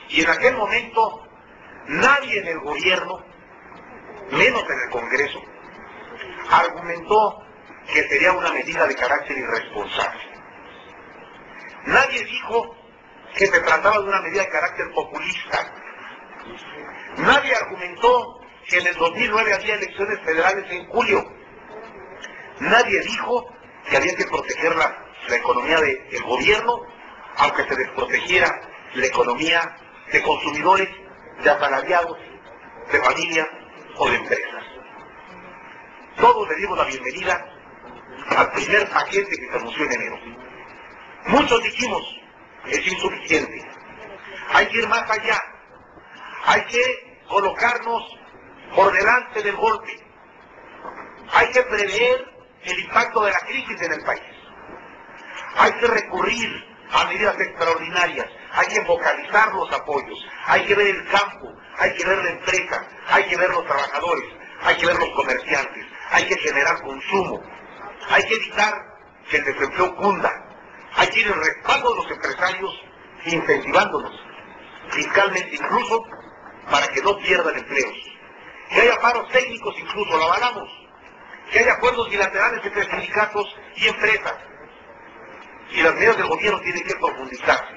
Y en aquel momento, nadie en el gobierno, menos en el Congreso, argumentó que sería una medida de carácter irresponsable. Nadie dijo que se trataba de una medida de carácter populista. Nadie argumentó que en el 2009 había elecciones federales en julio. Nadie dijo que había que proteger la economía del gobierno, aunque se desprotegiera la economía de consumidores, de asalariados, de familias o de empresas. Todos le dimos la bienvenida al primer paquete que se anunció en enero. Muchos dijimos, es insuficiente, hay que ir más allá, hay que colocarnos por delante del golpe, hay que prever el impacto de la crisis en el país, hay que recurrir a medidas extraordinarias, hay que focalizar los apoyos, hay que ver el campo, hay que ver la empresa, hay que ver los trabajadores, hay que ver los comerciantes, hay que generar consumo, hay que evitar que el desempleo cunda, hay que ir en respaldo de los empresarios, incentivándolos fiscalmente incluso para que no pierdan empleos. Que haya paros técnicos incluso, lo avalamos. Que haya acuerdos bilaterales entre sindicatos y empresas. Y las medidas del gobierno tienen que profundizarse.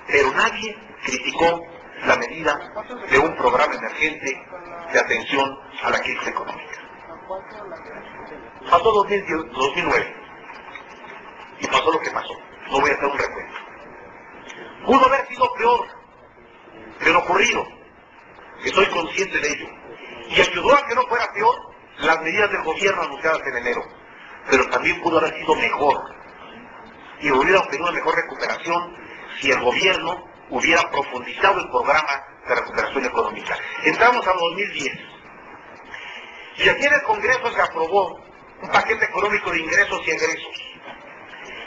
Pero nadie criticó la medida de un programa emergente de atención a la crisis económica. Pasó 2009 y pasó lo que pasó. No voy a hacer un recuento. Pudo haber sido peor de lo ocurrido. Estoy consciente de ello. Y ayudó a que no fuera peor las medidas del gobierno anunciadas en enero. Pero también pudo haber sido mejor. Y hubiera obtenido una mejor recuperación si el gobierno hubiera profundizado el programa de recuperación económica. Entramos a 2010. Y aquí en el Congreso se aprobó un paquete económico de ingresos y egresos.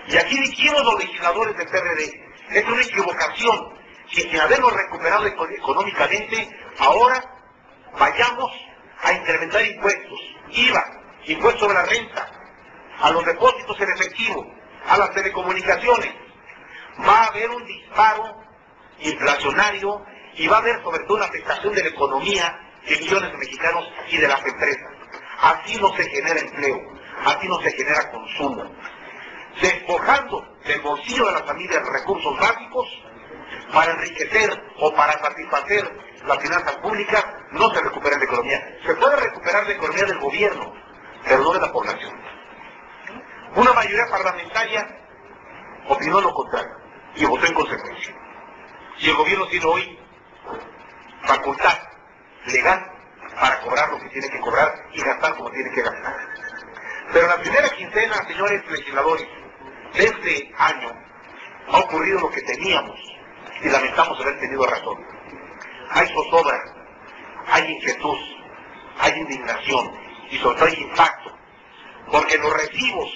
Y aquí dijimos los legisladores del PRD, es una equivocación que sin habernos recuperado económicamente, ahora vayamos a incrementar impuestos, IVA, impuesto sobre la renta, a los depósitos en efectivo, a las telecomunicaciones. Va a haber un disparo inflacionario y va a haber sobre todo una afectación de la economía de millones de mexicanos y de las empresas. Así no se genera empleo, así no se genera consumo. Despojando del bolsillo de las familias recursos básicos para enriquecer o para satisfacer las finanzas públicas, no se recupera la economía. Se puede recuperar la economía del gobierno, pero no de la población. Una mayoría parlamentaria opinó lo contrario y votó en consecuencia. Y el gobierno tiene hoy facultad legal para cobrar lo que tiene que cobrar y gastar como tiene que gastar. Pero en la primera quincena, señores legisladores, de este año ha ocurrido lo que temíamos y lamentamos haber tenido razón. Hay zozobra, hay inquietud, hay indignación y sobre todo hay impacto, porque en los recibos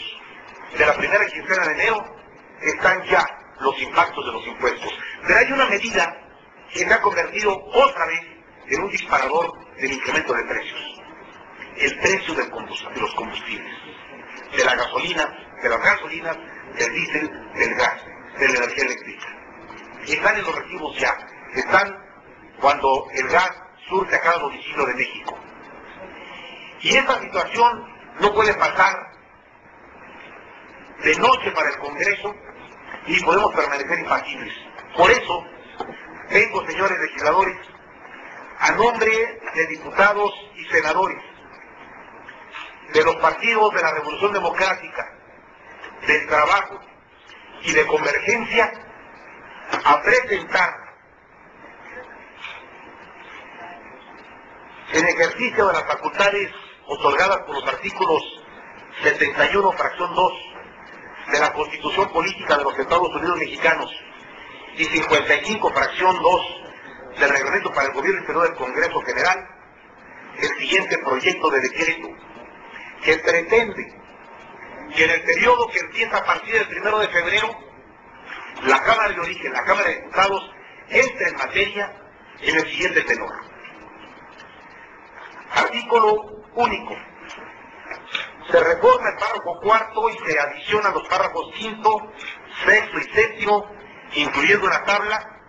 de la primera quincena de enero están ya los impactos de los impuestos. Pero hay una medida que se ha convertido otra vez en un disparador del incremento de precios. El precio de los combustibles, de la gasolina, de las gasolinas, del diésel, del gas, de la energía eléctrica. Están en los recibos ya, están cuando el gas surge a cada domicilio de México. Y esta situación no puede pasar de noche para el Congreso y podemos permanecer impasibles. Por eso, vengo, señores legisladores, a nombre de diputados y senadores, de los partidos de la Revolución Democrática, del Trabajo y de Convergencia, a presentar, en ejercicio de las facultades otorgadas por los artículos 71, fracción 2, de la Constitución Política de los Estados Unidos Mexicanos y 55, fracción 2, del Reglamento para el Gobierno Interior del Congreso General, el siguiente proyecto de decreto, que pretende que en el periodo que empieza a partir del 1 de febrero, la Cámara de Origen, la Cámara de Diputados, entre en materia en el siguiente tenor. Artículo único. Se reforma el párrafo cuarto y se adicionan los párrafos quinto, sexto y séptimo incluyendo una tabla,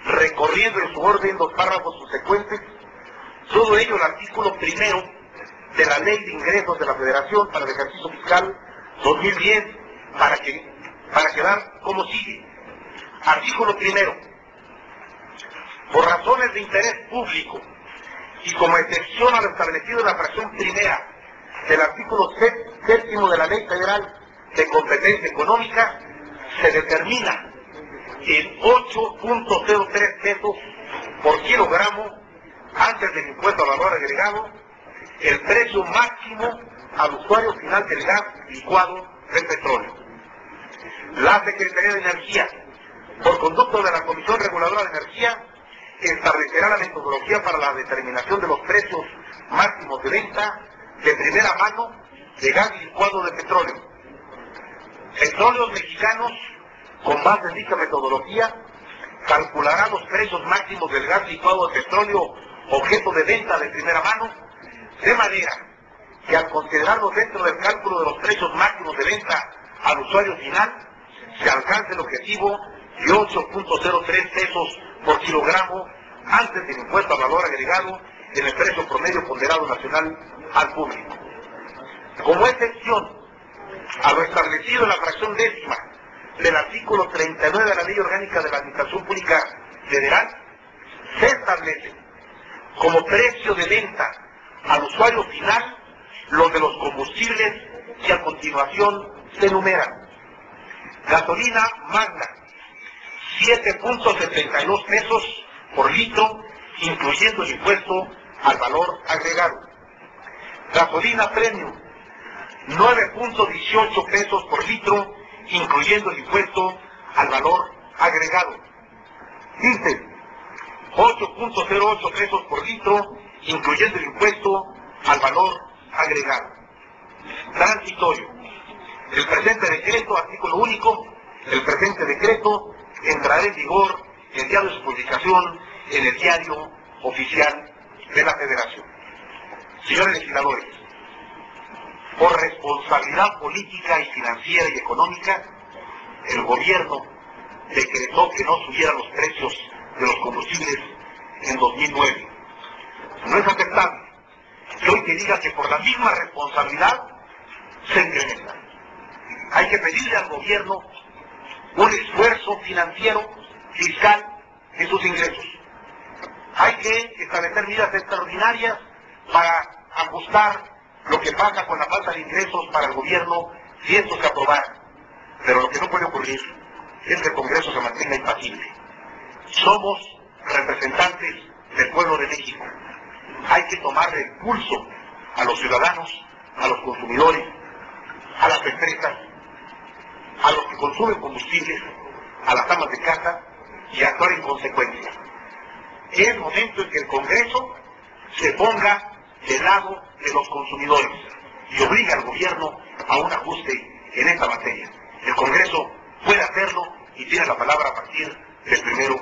recorriendo en su orden los párrafos subsecuentes, todo ello el artículo primero de la Ley de Ingresos de la Federación para el ejercicio fiscal 2010, para quedar como sigue. Artículo primero. Por razones de interés público y como excepción a lo establecido en la fracción primera del artículo séptimo de la Ley Federal de Competencia Económica, se determina en 8.03 pesos por kilogramo antes del impuesto al valor agregado el precio máximo al usuario final del gas licuado del petróleo. La Secretaría de Energía, por conducto de la Comisión Reguladora de Energía, establecerá la metodología para la determinación de los precios máximos de venta de primera mano de gas licuado de petróleo. Petróleos Mexicanos, con base en dicha metodología, calculará los precios máximos del gas licuado de petróleo objeto de venta de primera mano, de manera que al considerarlos dentro del cálculo de los precios máximos de venta al usuario final, se alcance el objetivo de 8.03 pesos por kilogramo antes del impuesto al valor agregado en el precio promedio ponderado nacional al público. Como excepción a lo establecido en la fracción décima del artículo 39 de la Ley Orgánica de la Administración Pública Federal, se establece como precio de venta al usuario final los de los combustibles que a continuación se enumeran. Gasolina magna, 7.72 pesos por litro, incluyendo el impuesto al valor agregado. Gasolina premium, 9.18 pesos por litro, incluyendo el impuesto al valor agregado. Diésel, 8.08 pesos por litro, incluyendo el impuesto al valor agregado. Transitorio. El presente decreto, artículo único, el presente decreto entrará en vigor el día de su publicación en el Diario Oficial de la Federación. Señores legisladores, por responsabilidad política y financiera y económica, el gobierno decretó que no subieran los precios de los combustibles en 2009. No es aceptable que hoy te diga que por la misma responsabilidad se incrementan. Hay que pedirle al gobierno un esfuerzo financiero, fiscal, en sus ingresos. Hay que establecer medidas extraordinarias para ajustar lo que pasa con la falta de ingresos para el gobierno si esto se aprobara. Pero lo que no puede ocurrir es que el Congreso se mantenga impasible. Somos representantes del pueblo de México. Hay que tomarle el pulso a los ciudadanos, a los consumidores, a las empresas, a los que consumen combustibles, a las amas de casa y actuar en consecuencia. Es momento en que el Congreso se ponga del lado de los consumidores y obliga al gobierno a un ajuste en esta materia. El Congreso puede hacerlo y tiene la palabra a partir del 1